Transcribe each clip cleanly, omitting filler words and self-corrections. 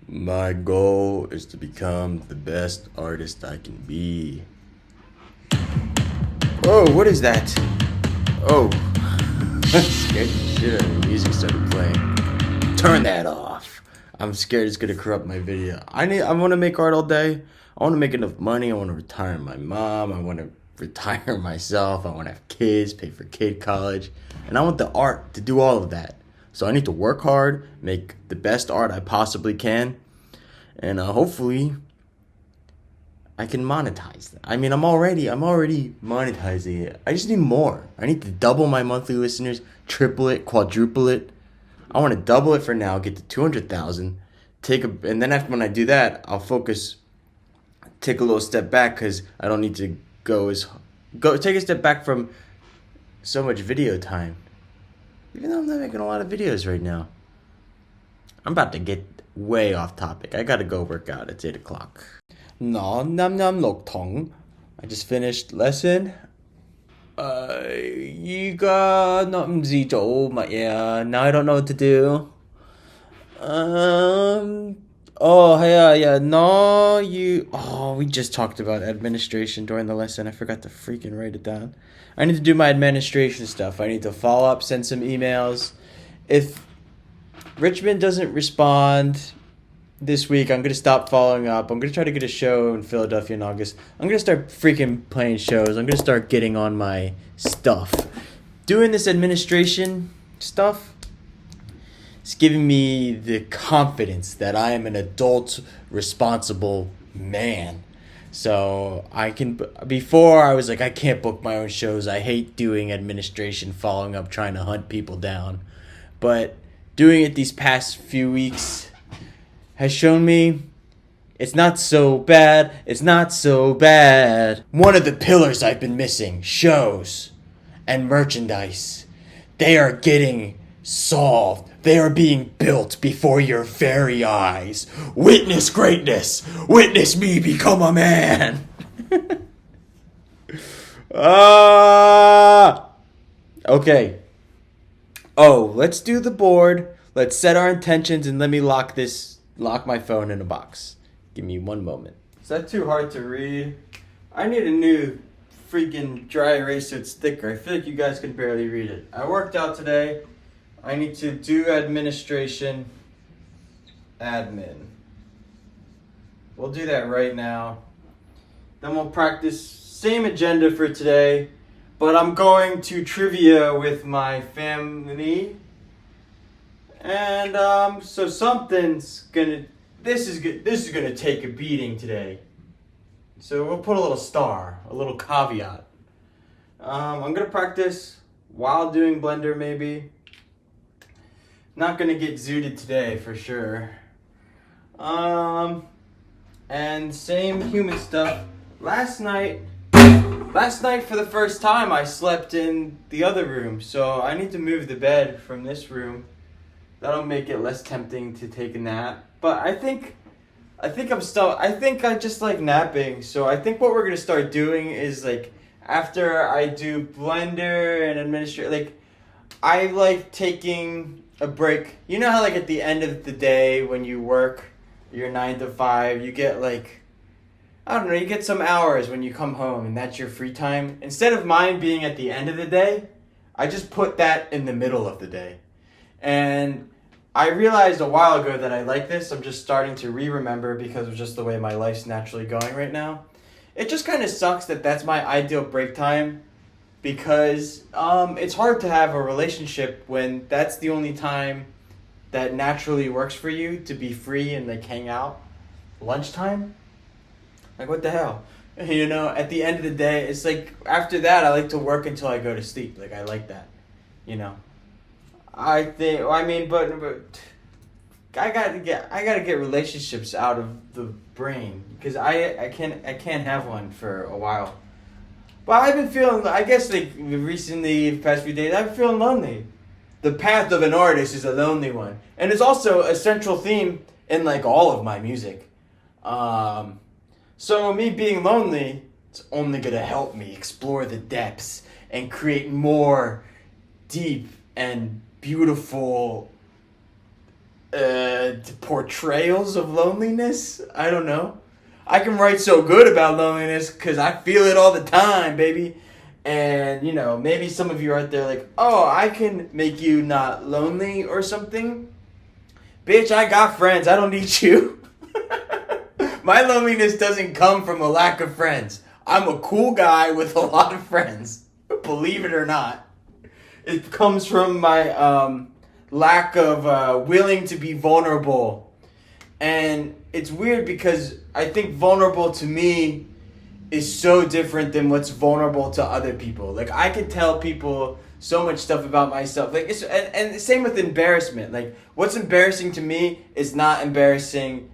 My goal is to become the best artist I can be. Oh, what is that? Oh, scared the shit out of me. Music started playing. Turn that off. I'm scared it's gonna corrupt my video. I want to make art all day. I want to make enough money. I want to retire my mom. I want to retire myself. I want to have kids, pay for kid college, and I want the art to do all of that. So I need to work hard, make the best art I possibly can, and hopefully I can monetize that. I mean, I'm already monetizing it. I just need more. I need to double my monthly listeners, triple it, quadruple it. I want to double it for now, get to 200,000. And then after when I do that, I'll take a little step back because I don't need to take a step back from so much video time. Even though I'm not making a lot of videos right now. I'm about to get way off topic. I gotta go work out. It's 8 o'clock. No, nam nam lok tong. I just finished lesson. 依家唔知做乜嘢啊 Now I don't know what to do. Oh, yeah. No, we just talked about administration during the lesson. I forgot to freaking write it down. I need to do my administration stuff. I need to follow up, send some emails. If Richmond doesn't respond this week, I'm going to stop following up. I'm going to try to get a show in Philadelphia in August. I'm going to start freaking playing shows. I'm going to start getting on my stuff. Doing this administration stuff, it's giving me the confidence that I am an adult, responsible man. So before I was like, I can't book my own shows. I hate doing administration, following up, trying to hunt people down. But doing it these past few weeks has shown me it's not so bad. It's not so bad. One of the pillars I've been missing, shows and merchandise, they are getting solved. They are being built before your very eyes. Witness greatness. Witness me become a man. Okay. Oh, let's do the board. Let's set our intentions and let me lock my phone in a box. Give me one moment. Is that too hard to read? I need a new freaking dry eraser sticker. I feel like you guys can barely read it. I worked out today. I need to do administration, admin. We'll do that right now. Then we'll practice same agenda for today, but I'm going to trivia with my family. And so this is gonna take a beating today. So we'll put a little star, a little caveat. I'm gonna practice while doing Blender maybe. Not gonna get zooted today for sure. And same human stuff. Last night for the first time I slept in the other room, so I need to move the bed from this room. That'll make it less tempting to take a nap. But I think I just like napping, so I think what we're gonna start doing is like after I do Blender and administrate, like I like taking a break. You know how like at the end of the day when you work your 9 to 5, you get like, I don't know, you get some hours when you come home and that's your free time. Instead of mine being at the end of the day, I just put that in the middle of the day. And I realized a while ago that I like this. I'm just starting to remember because of just the way my life's naturally going right now. It just kind of sucks that that's my ideal break time because it's hard to have a relationship when that's the only time that naturally works for you to be free and like hang out. Lunchtime? Like what the hell? You know, at the end of the day, it's like after that I like to work until I go to sleep. Like I like that, you know. But I gotta get relationships out of the brain because I can't have one for a while. But I've been feeling, I guess like recently, the past few days, I've been feeling lonely. The path of an artist is a lonely one, and it's also a central theme in like all of my music. So me being lonely, it's only gonna help me explore the depths and create more deep and beautiful portrayals of loneliness. I don't know. I can write so good about loneliness because I feel it all the time, baby. And, you know, maybe some of you are out there like, oh, I can make you not lonely or something. Bitch, I got friends. I don't need you. My loneliness doesn't come from a lack of friends. I'm a cool guy with a lot of friends. Believe it or not. It comes from my lack of willing to be vulnerable. And it's weird because I think vulnerable to me is so different than what's vulnerable to other people. Like, I could tell people so much stuff about myself. Like, and same with embarrassment. Like, what's embarrassing to me is not embarrassing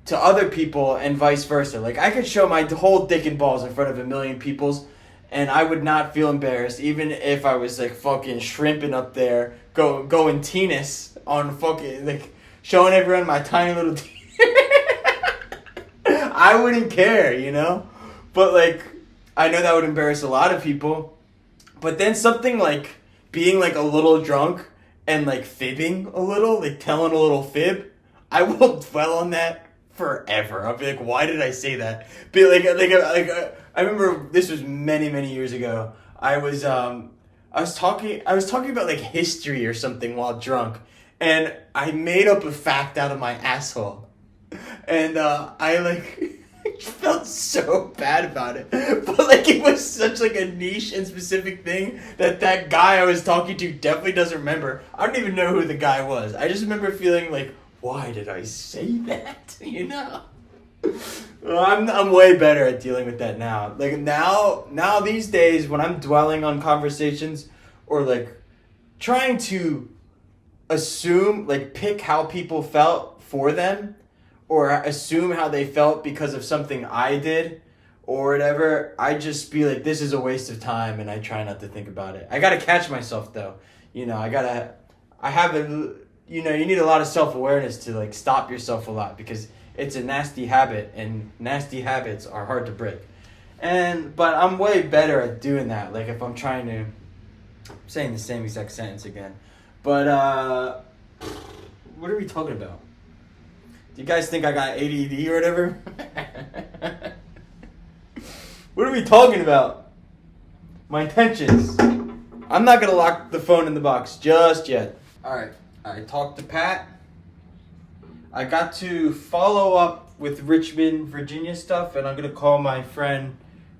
to other people, and vice versa. Like, I could show my whole dick and balls in front of a million peoples, and I would not feel embarrassed, even if I was like fucking shrimping up there, going tennis on fucking like showing everyone my tiny little teeth. I wouldn't care, you know? But like, I know that would embarrass a lot of people. But then something like being like a little drunk and like fibbing a little, like telling a little fib, I will dwell on that forever. I'll be like, why did I say that? Be I remember this was many years ago. I was talking about like history or something while drunk, and I made up a fact out of my asshole. And I like felt so bad about it, but like it was such like a niche and specific thing that guy I was talking to definitely doesn't remember. I don't even know who the guy was. I just remember feeling like, why did I say that? You know, I'm way better at dealing with that now. Like now these days when I'm dwelling on conversations or like trying to assume, like pick how people felt for them, or assume how they felt because of something I did or whatever, I just be like, this is a waste of time, and I try not to think about it. I gotta catch myself though. You know, you need a lot of self-awareness to like stop yourself a lot, because it's a nasty habit, and nasty habits are hard to break. But I'm way better at doing that. Like if I'm trying to, I'm saying the same exact sentence again. But what are we talking about? Do you guys think I got ADD or whatever? What are we talking about? My intentions. I'm not going to lock the phone in the box just yet. Alright, I talked to Pat. I got to follow up with Richmond, Virginia stuff, and I'm going to call my friend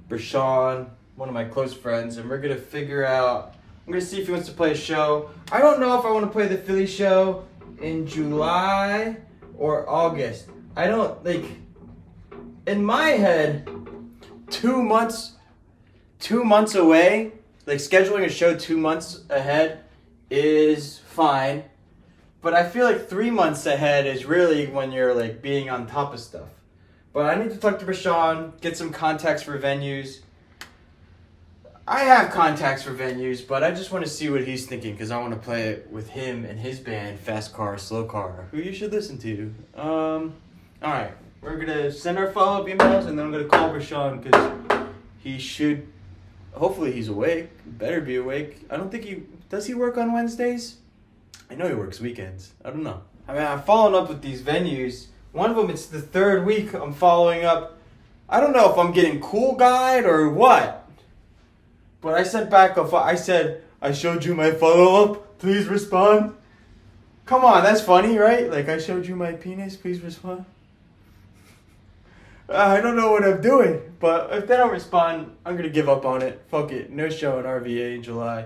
Brashawn, one of my close friends, and we're going to figure out, I'm going to see if he wants to play a show. I don't know if I want to play the Philly show in July or August. I don't, like, in my head, 2 months away, like scheduling a show 2 months ahead is fine. But I feel like 3 months ahead is really when you're like being on top of stuff. But I need to talk to Rashawn, get some contacts for venues. I have contacts for venues, but I just want to see what he's thinking, because I want to play it with him and his band, Fast Car, Slow Car, who you should listen to. Alright, we're going to send our follow-up emails, and then I'm going to call Rashawn, because he should, hopefully he's awake, better be awake. I don't think does he work on Wednesdays? I know he works weekends. I don't know. I mean, I'm following up with these venues. One of them, it's the third week I'm following up. I don't know if I'm getting cool guide or what. But I sent back I said, I showed you my follow-up, please respond. Come on, that's funny, right? Like, I showed you my penis, please respond. I don't know what I'm doing, but if they don't respond, I'm going to give up on it. Fuck it, no show in RVA in July.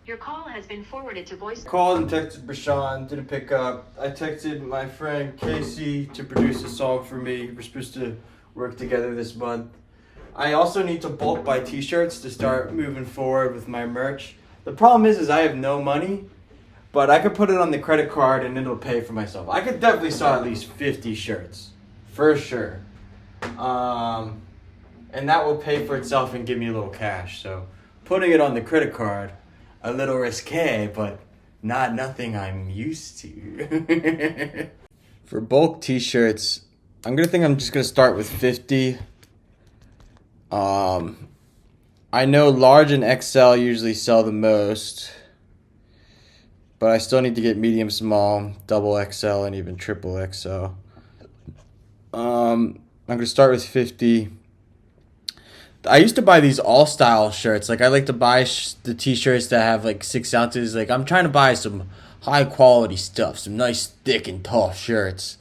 Your call has been forwarded to voice. Called and texted Brashawn, didn't pick up. I texted my friend Casey to produce a song for me. We're supposed to work together this month. I also need to bulk buy t-shirts to start moving forward with my merch. The problem is I have no money, but I could put it on the credit card and it'll pay for myself. I could definitely sell at least 50 shirts, for sure. And that will pay for itself and give me a little cash. So putting it on the credit card, a little risque, but nothing I'm used to. For bulk t-shirts, I'm just gonna start with 50. I know large and XL usually sell the most. but I still need to get medium, small, double XL, and even triple XL. I'm gonna start with 50. I used to buy these all style shirts. Like I like to buy the t-shirts that have like 6 ounces. Like I'm trying to buy some high quality stuff, some nice thick and tough shirts.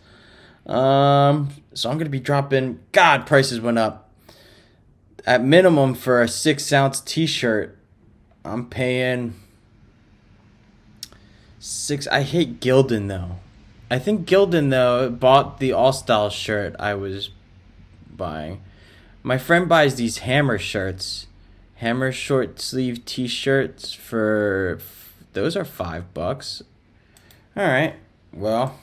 So I'm gonna be dropping. God, prices went up. At minimum for a 6 ounce t-shirt, I'm paying 6. I hate Gildan though. I think Gildan though bought the all style shirt I was buying. My friend buys these Hammer shirts, Hammer short sleeve t-shirts for those are $5. All right, well,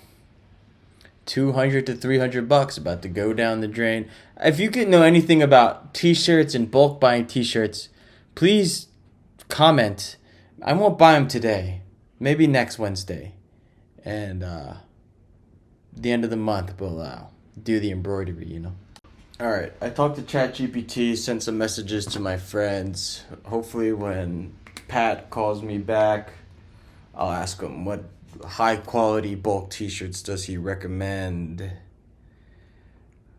$200 to $300 about to go down the drain. If you could know anything about t-shirts and bulk buying t-shirts, please comment. I won't buy them today. Maybe next Wednesday, and the end of the month we'll do the embroidery. You know. Alright, I talked to ChatGPT, sent some messages to my friends. Hopefully when Pat calls me back, I'll ask him what high quality bulk t-shirts does he recommend.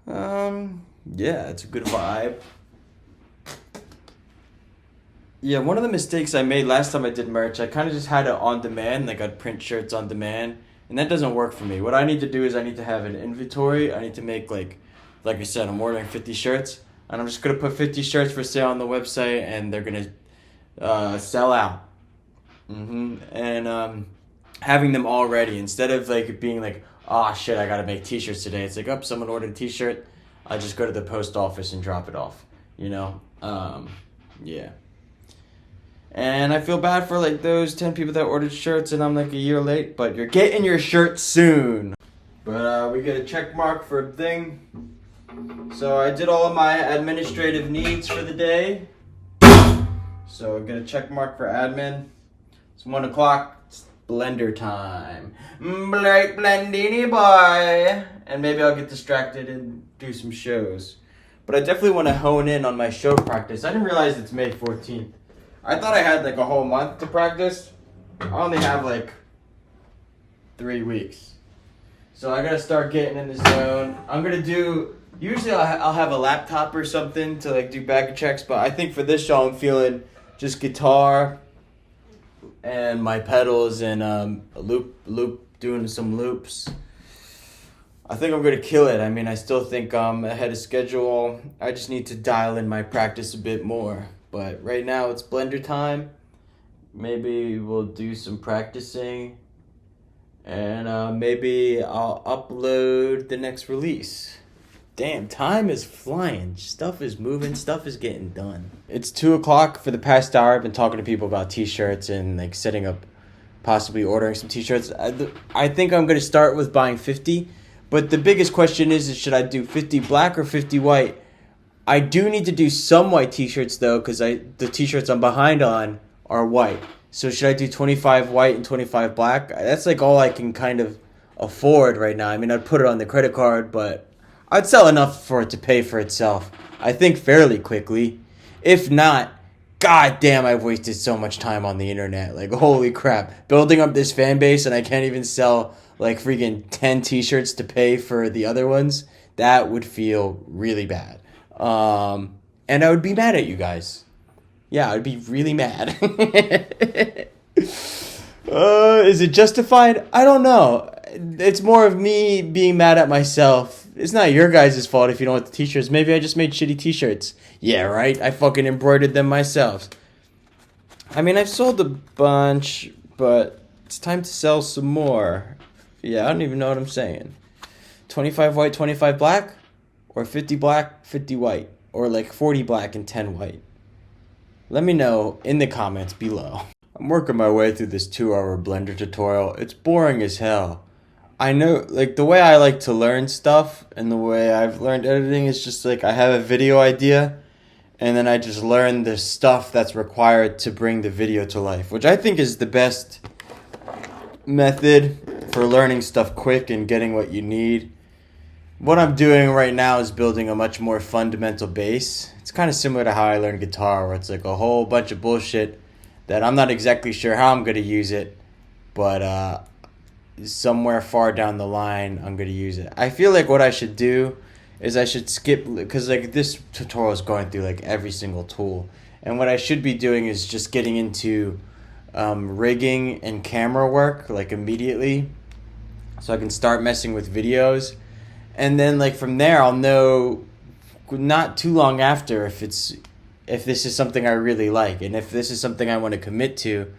Yeah, it's a good vibe. Yeah, one of the mistakes I made last time I did merch, I kind of just had it on demand, like I'd print shirts on demand, and that doesn't work for me. What I need to do is I need to have an inventory. I need to make like I said, I'm ordering 50 shirts, and I'm just going to put 50 shirts for sale on the website, and they're going to sell out. And having them all ready, instead of like being like, oh shit, I got to make t-shirts today. It's like, oh, someone ordered a t-shirt. I just go to the post office and drop it off, you know? Yeah. And I feel bad for like those 10 people that ordered shirts, and I'm like a year late, but you're getting your shirt soon. But we get a check mark for a thing. So I did all of my administrative needs for the day. So get a check mark for admin. It's 1 o'clock. It's blender time. Blake Blendini boy. And maybe I'll get distracted and do some shows. But I definitely want to hone in on my show practice. I didn't realize it's May 14th. I thought I had like a whole month to practice. I only have like 3 weeks. So I gotta start getting in the zone. I'm gonna do. Usually I'll have a laptop or something to like do backing checks, but I think for this show I'm feeling just guitar and my pedals and a loop doing some loops. I think I'm gonna kill it. I mean, I still think I'm ahead of schedule. I just need to dial in my practice a bit more. But right now it's blender time. Maybe we'll do some practicing, and maybe I'll upload the next release. Damn, time is flying. Stuff is moving. Stuff is getting done. It's 2 o'clock. For the past hour, I've been talking to people about t-shirts and like setting up, possibly ordering some t-shirts. I think I'm going to start with buying 50. But the biggest question is should I do 50 black or 50 white? I do need to do some white t-shirts though, because the t-shirts I'm behind on are white. So should I do 25 white and 25 black? That's like all I can kind of afford right now. I mean, I'd put it on the credit card, but I'd sell enough for it to pay for itself, I think, fairly quickly. If not, god damn, I've wasted so much time on the internet. Like, holy crap. Building up this fan base and I can't even sell like freaking 10 t-shirts to pay for the other ones. That would feel really bad. And I would be mad at you guys. Yeah, I'd be really mad. Is it justified? I don't know. It's more of me being mad at myself. It's not your guys' fault if you don't want the t-shirts. Maybe I just made shitty t-shirts. Yeah, right? I fucking embroidered them myself. I mean, I've sold a bunch, but it's time to sell some more. Yeah, I don't even know what I'm saying. 25 white, 25 black? Or 50 black, 50 white? Or like 40 black and 10 white? Let me know in the comments below. I'm working my way through this 2-hour Blender tutorial. It's boring as hell. I know, like, the way I like to learn stuff and the way I've learned editing is just like I have a video idea and then I just learn the stuff that's required to bring the video to life, which I think is the best method for learning stuff quick and getting what you need. What I'm doing right now is building a much more fundamental base. It's kind of similar to how I learned guitar, where it's like a whole bunch of bullshit that I'm not exactly sure how I'm going to use it, but somewhere far down the line, I'm going to use it. I feel like what I should do is I should skip, because like this tutorial is going through like every single tool. And what I should be doing is just getting into rigging and camera work like immediately, so I can start messing with videos. And then like from there, I'll know not too long after if this is something I really like, and if this is something I want to commit to.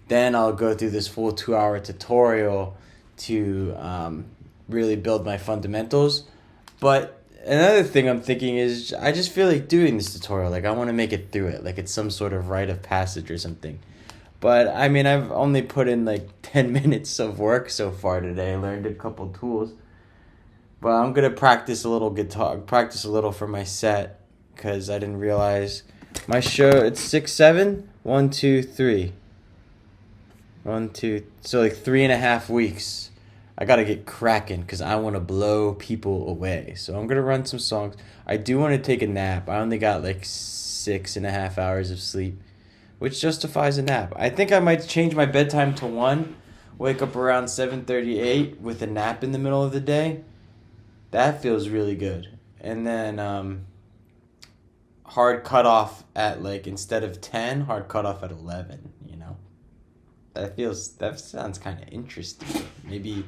Then I'll go through this full 2-hour tutorial to really build my fundamentals. But another thing I'm thinking is I just feel like doing this tutorial. Like I want to make it through it. Like it's some sort of rite of passage or something. But I mean, I've only put in like 10 minutes of work so far today. I learned a couple tools. But I'm going to practice a little guitar, practice a little for my set, because I didn't realize my show, it's 6/7, 1, 2, 3. 1, 2, so like 3.5 weeks. I gotta get cracking because I want to blow people away. So I'm gonna run some songs. I do want to take a nap. I only got like 6.5 hours of sleep, which justifies a nap. I think I might change my bedtime to 1, wake up around 7:38 with a nap in the middle of the day. That feels really good. And then hard cutoff at like, instead of 10, hard cutoff at 11, you know? That sounds kind of interesting. Maybe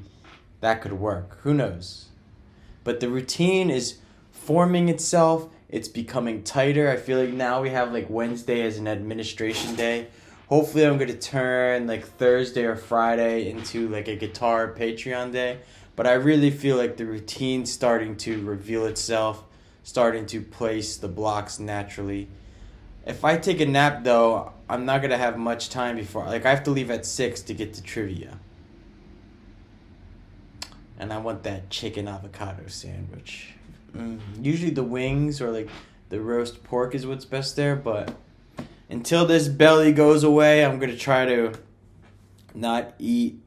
that could work. Who knows? But the routine is forming itself. It's becoming tighter. I feel like now we have like Wednesday as an administration day. Hopefully I'm going to turn like Thursday or Friday into like a guitar Patreon day. But I really feel like the routine's starting to reveal itself, starting to place the blocks naturally. If I take a nap, though, I'm not going to have much time before. Like, I have to leave at 6 to get to trivia. And I want that chicken avocado sandwich. Usually the wings or, like, the roast pork is what's best there. But until this belly goes away, I'm going to try to not eat.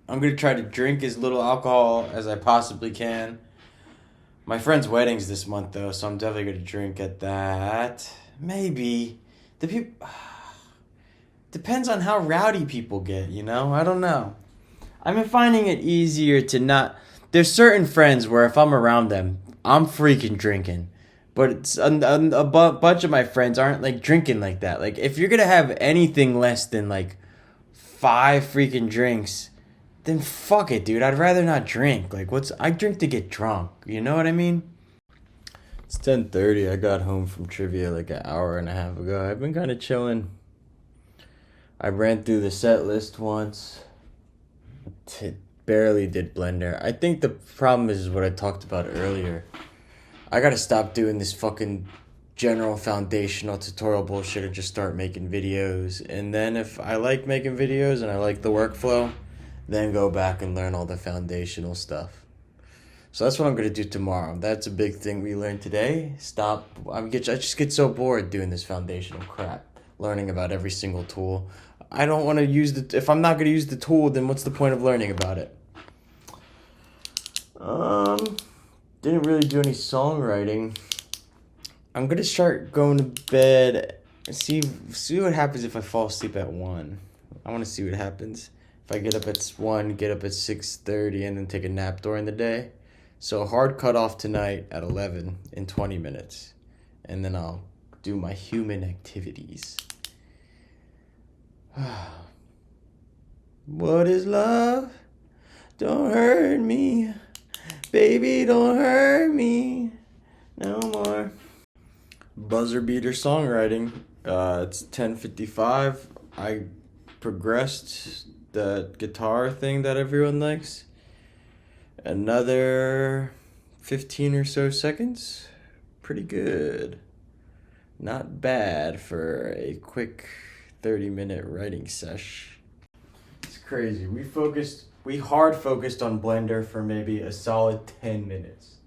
I'm going to try to drink as little alcohol as I possibly can. My friend's wedding's this month, though, so I'm definitely going to drink at that. Maybe. Depends on how rowdy people get, you know? I don't know. I've been finding it easier to not... There's certain friends where if I'm around them, I'm freaking drinking. But it's a bunch of my friends aren't, like, drinking like that. Like, if you're going to have anything less than, like, 5 freaking drinks, then fuck it, dude. I'd rather not drink. Like, I drink to get drunk. You know what I mean? It's 10:30. I got home from trivia like an hour and a half ago. I've been kind of chilling. I ran through the set list once. Barely did Blender. I think the problem is what I talked about earlier. I gotta stop doing this fucking general foundational tutorial bullshit and just start making videos. And then if I like making videos and I like the workflow, then go back and learn all the foundational stuff. So that's what I'm going to do tomorrow. That's a big thing we learned today. I just get so bored doing this foundational crap, learning about every single tool. I don't want to use if I'm not going to use the tool, then what's the point of learning about it? Didn't really do any songwriting. I'm going to start going to bed, see what happens if I fall asleep at 1. I want to see what happens. If I get up at 1, get up at 6:30, and then take a nap during the day. So hard cut off tonight at 11 in 20 minutes. And then I'll do my human activities. What is love? Don't hurt me. Baby, don't hurt me. No more. Buzzer beater songwriting. It's 10:55. I progressed the guitar thing that everyone likes. Another 15 or so seconds. Pretty good. Not bad for a quick 30-minute writing sesh. It's crazy. We hard focused on Blender for maybe a solid 10 minutes.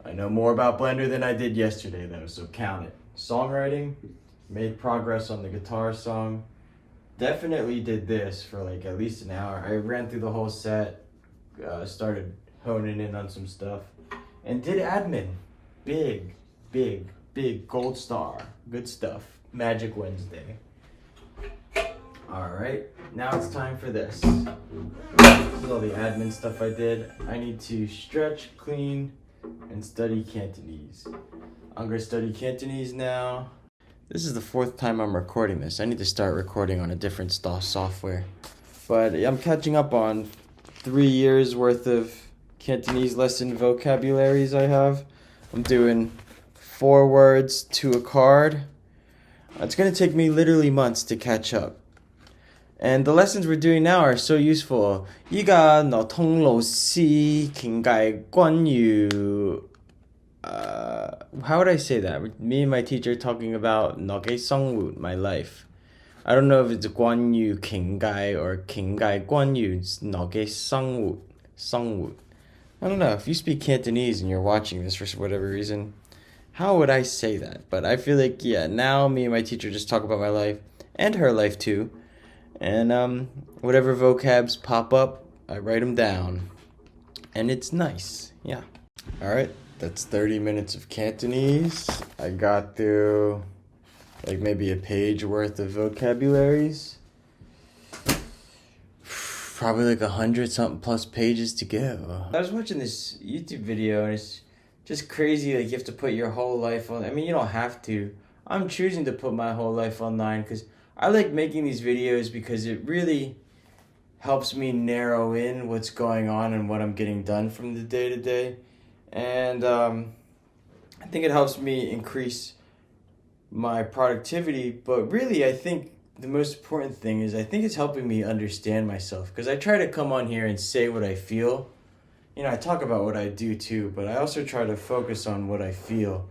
I know more about Blender than I did yesterday though, so count it. Songwriting, made progress on the guitar song. Definitely did this for like at least an hour. I ran through the whole set. Started honing in on some stuff and did admin. Big gold star. Good stuff. Magic Wednesday. Alright, now it's time for this. This is all the admin stuff I did. I need to stretch, clean, and study Cantonese. I'm gonna study Cantonese now. This is the 4th time I'm recording this. I need to start recording on a different software. But I'm catching up on 3 years worth of Cantonese lesson vocabularies I have. I'm doing 4 words to a card. It's gonna take me literally months to catch up. And the lessons we're doing now are so useful. 依家我同老師傾偈關於 how would I say that? Me and my teacher talking about 我嘅生活, my life. I don't know if it's 關於傾偈 or 傾偈關於我嘅生活. I don't know. If you speak Cantonese and you're watching this for whatever reason, how would I say that? But I feel like, yeah, now me and my teacher just talk about my life and her life too. And whatever vocabs pop up, I write them down. And it's nice, yeah. Alright, that's 30 minutes of Cantonese. I got through like maybe a page worth of vocabularies. Probably like 100-something plus pages to go. I was watching this YouTube video and it's just crazy, like you have to put your whole life on. I mean, you don't have to. I'm choosing to put my whole life online because I like making these videos because it really helps me narrow in what's going on and what I'm getting done from the day to day. And I think it helps me increase my productivity. But really, I think the most important thing is I think it's helping me understand myself. Because I try to come on here and say what I feel. You know, I talk about what I do too, but I also try to focus on what I feel.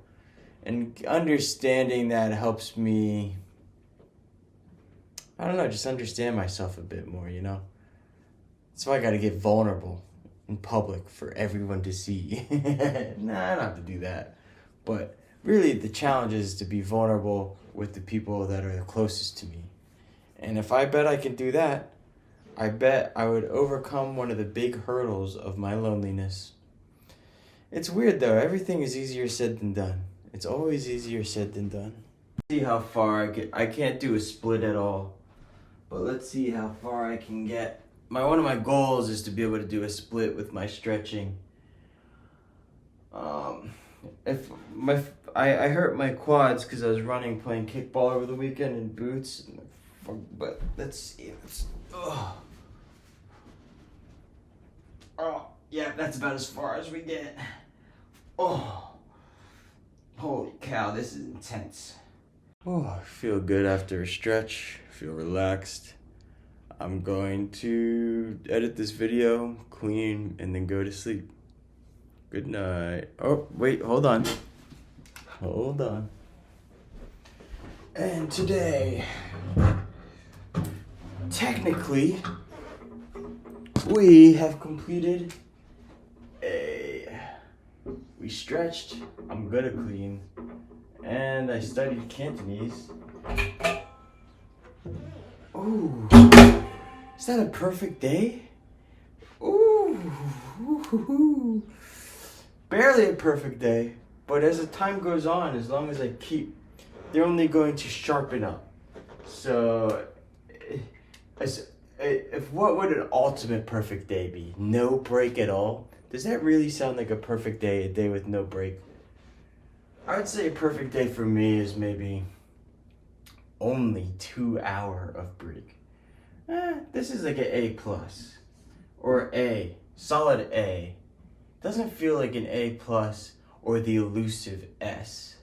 And understanding that helps me, I don't know, just understand myself a bit more, you know? That's why I gotta get vulnerable in public for everyone to see. Nah, I don't have to do that. But really, the challenge is to be vulnerable with the people that are the closest to me. And if I bet I can do that, I bet I would overcome one of the big hurdles of my loneliness. It's weird though, everything is easier said than done. It's always easier said than done. See how far I get. I can't do a split at all. But let's see how far I can get. One of my goals is to be able to do a split with my stretching. I hurt my quads because I was playing kickball over the weekend in boots. But let's see. Oh, yeah, that's about as far as we get. Oh, holy cow, this is intense. Oh, I feel good after a stretch. Feel relaxed. I'm going to edit this video, clean, and then go to sleep. Good night. Oh, wait, hold on. And today, technically, we have completed we stretched, I'm gonna clean, and I studied Cantonese. Ooh, is that a perfect day? Ooh, barely a perfect day, but as the time goes on, as long as I keep, they're only going to sharpen up. So, what would an ultimate perfect day be? No break at all? Does that really sound like a perfect day, a day with no break? I would say a perfect day for me is maybe only 2 hours of break. This is like an A+, or A, solid A. Doesn't feel like an A+ or the elusive S.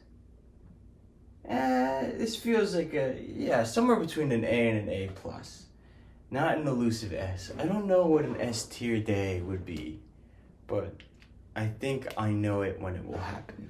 This feels like somewhere between an A and an A+. Not an elusive S. I don't know what an S tier day would be, but I think I know it when it will happen.